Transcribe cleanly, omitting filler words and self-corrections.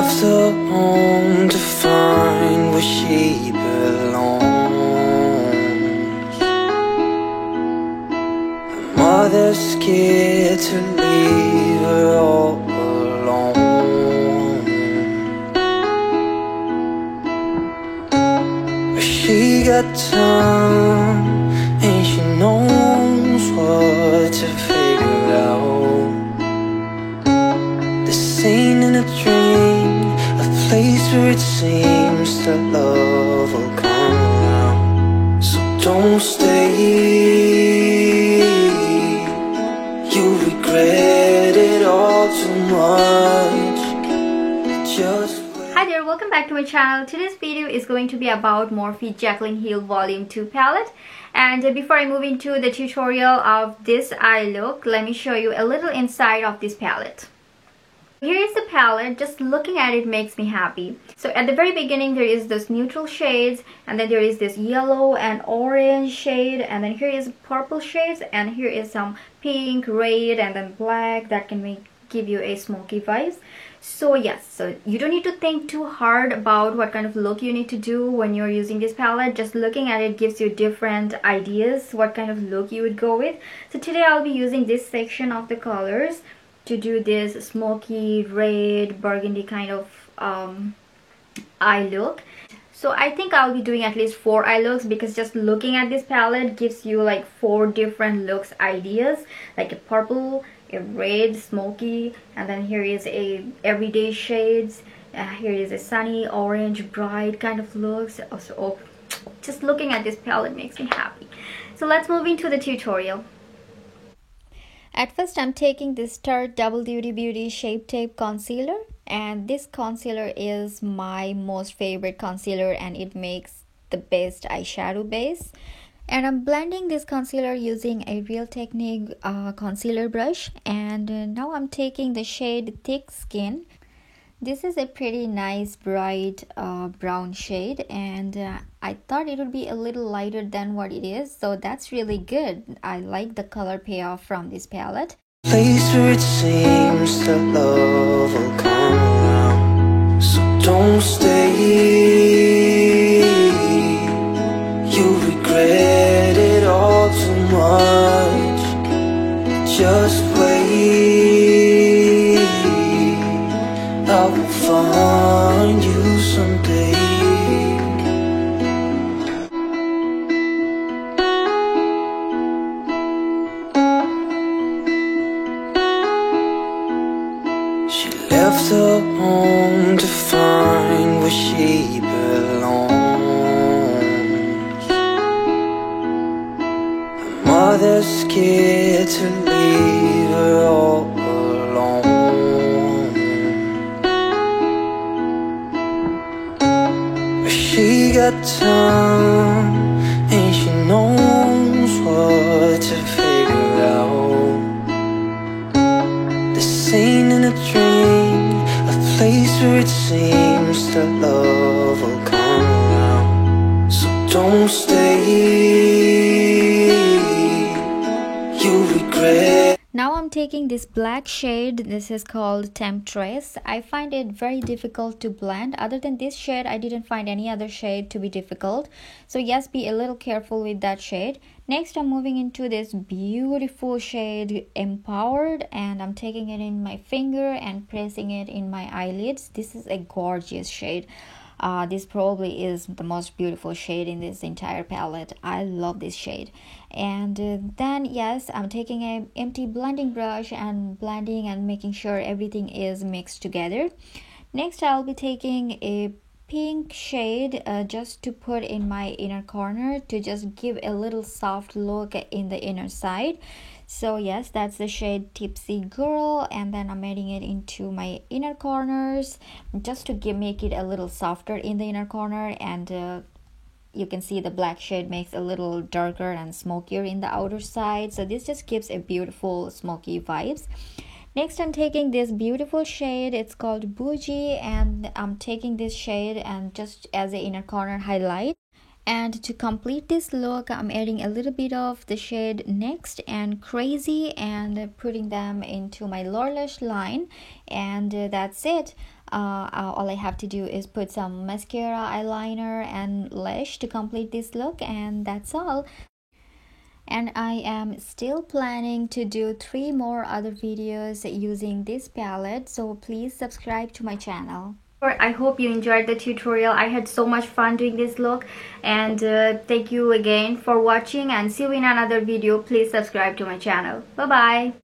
left alone to find where she belongs. Her mother's scared to leave her all alone, but she got time and she knows what to figure out. This ain't in a dream, a place where it seems that love will come around. So don't stay, you'll regret it all too much. Just Hi there, welcome back to my channel. Today's video is going to be about Morphe Jaclyn Hill Volume 2 palette. And before I move into the tutorial of this eye look, let me show you a little inside of this palette. Here is the palette. Just looking at it makes me happy. So at the very beginning there is this neutral shades, and then there is this yellow and orange shade, and then here is purple shades, and here is some pink, red, and then black that can give you a smoky vibes. So yes, so you don't need to think too hard about what kind of look you need to do when you're using this palette. Just looking at it gives you different ideas what kind of look you would go with. So today I'll be using this section of the colors to do this smoky red burgundy kind of eye look. So I think I'll be doing at least 4 eye looks, because just looking at this palette gives you like 4 different looks ideas, like a purple, a red, smoky, and then here is a everyday shades, here is a sunny orange bright kind of looks. Also, just looking at this palette makes me happy. So let's move into the tutorial. At first I'm taking this Tarte Double Duty Beauty Shape Tape Concealer, and this concealer is my most favorite concealer and it makes the best eyeshadow base. And I'm blending this concealer using a Real Technique concealer brush, and now I'm taking the shade Thick Skin. This is a pretty nice bright brown shade, and I thought it would be a little lighter than what it is, so that's really good. I like the color payoff from this palette. place where it seems that love will come around. So don't stay, you'll regret it all too much. Just wait, I will find you someday. She left alone to find where she belongs. Her mother's scared to leave her all alone, but she got time and she knows what to figure out. This ain't in a dream, a place where it seems that love will come around. So don't stay, you'll regret. Now I'm taking this black shade. This is called Temptress. I find it very difficult to blend. Other than this shade, I didn't find any other shade to be difficult. So yes, be a little careful with that shade. Next, I'm moving into this beautiful shade Empowered, and I'm taking it in my finger and pressing it in my eyelids. This is a gorgeous shade. This probably is the most beautiful shade in this entire palette. I love this shade. And then yes, I'm taking an empty blending brush and blending and making sure everything is mixed together. Next, I'll be taking a pink shade just to put in my inner corner, to just give a little soft look in the inner side. So yes, that's the shade Tipsy Girl, and then I'm adding it into my inner corners just to make it a little softer in the inner corner. And you can see the black shade makes a little darker and smokier in the outer side, so this just gives a beautiful smoky vibes. Next, I'm taking this beautiful shade. It's called Bougie, and I'm taking this shade and just as an inner corner highlight. And to complete this look, I'm adding a little bit of the shade Next and Crazy and putting them into my lower lash line, and that's it. all I have to do is put some mascara, eyeliner and lash to complete this look, and that's all. And I am still planning to do 3 more other videos using this palette, so please subscribe to my channel. I hope you enjoyed the tutorial. I had so much fun doing this look, and thank you again for watching, and see you in another video. Please subscribe to my channel. Bye bye.